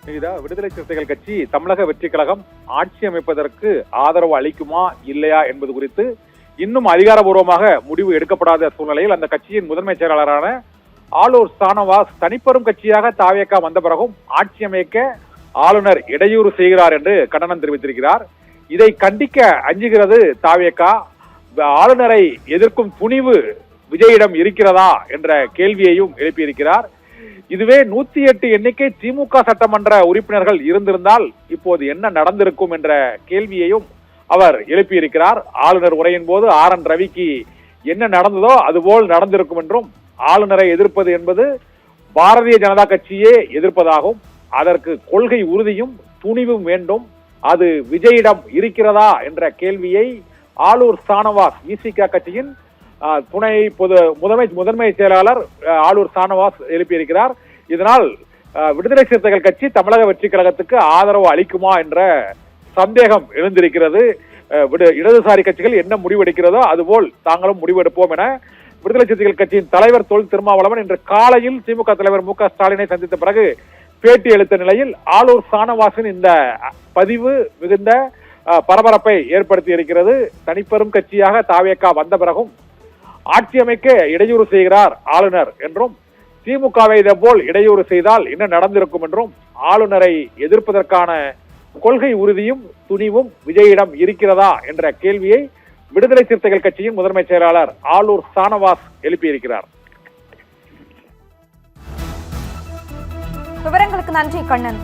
விடுதலை சிறுத்தைகள் கட்சி தமிழக வெற்றி கழகம் ஆட்சி அமைப்பதற்கு ஆதரவு அளிக்குமா இல்லையா என்பது குறித்து இன்னும் அதிகாரபூர்வமாக முடிவு எடுக்கப்படாத சூழ்நிலையில் அந்த கட்சியின் முதன்மை செயலாளரான ஆளூர் சானவாஸ் தனிப்பெரும் கட்சியாக தாவேகா வந்த பிறகும் ஆட்சி அமைக்க ஆளுநர் இடையூறு செய்கிறார் என்று கண்டனம் தெரிவித்திருக்கிறார். இதை கண்டிக்க அஞ்சுகிறது தாவேகா. ஆளுநரை எதிர்க்கும் துணிவு விஜயிடம் இருக்கிறதா என்ற கேள்வியையும் எழுப்பியிருக்கிறார். இதுவே 108 எண்ணிக்கை திமுக சட்டமன்ற உறுப்பினர்கள் இருந்திருந்தால் இப்போது என்ன நடந்திருக்கும் என்ற கேள்வியையும் அவர் எழுப்பியிருக்கிறார். ஆளுநர் உரையின் போது RN ரவிக்கு என்ன நடந்ததோ அதுபோல் நடந்திருக்கும் என்றும், ஆளுநரை எதிர்ப்பது என்பது பாரதிய ஜனதா கட்சியே எதிர்ப்பதாகும், அதற்கு கொள்கை உறுதியும் துணிவும் வேண்டும், அது விஜயிடம் இருக்கிறதா என்ற கேள்வியை ஆளூர் சானவாஸ் விசிக கட்சியின் துணை முதன்மை செயலாளர் ஆளூர் சானவாஸ் எழுப்பியிருக்கிறார். இதனால் விடுதலை சிறுத்தைகள் கட்சி தமிழக வெற்றி கழகத்துக்கு ஆதரவு அளிக்குமா என்ற சந்தேகம் எழுந்திருக்கிறது. இடதுசாரி கட்சிகள் என்ன முடிவெடுக்கிறதோ அதுபோல் தாங்களும் முடிவெடுப்போம் என விடுதலை சிறுத்தைகள் கட்சியின் தலைவர் தொல் திருமாவளவன் இன்று காலையில் திமுக தலைவர் MK ஸ்டாலினை சந்தித்த பிறகு பேட்டி அளித்த நிலையில் ஆளூர் சானவாசின் இந்த பதிவு மிகுந்த பரபரப்பை ஏற்படுத்தி இருக்கிறது. தனிப்பெரும் கட்சியாக தாவேகா வந்த பிறகும் ஆட்சி அமைக்க இடையூறு செய்கிறார் ஆளுநர் என்றும், திமுகவை இதே போல் இடையூறு செய்தால் என்ன நடந்திருக்கும் என்றும், ஆளுநரை எதிர்ப்பதற்கான கொள்கை உறுதியும் துணிவும் விஜயிடம் இருக்கிறதா என்ற கேள்வியை விடுதலை சிறுத்தைகள் கட்சியின் முதன்மை செயலாளர் ஆளூர் சானவாஸ் எழுப்பியிருக்கிறார். விவரங்களுக்கு நன்றி கண்ணன்.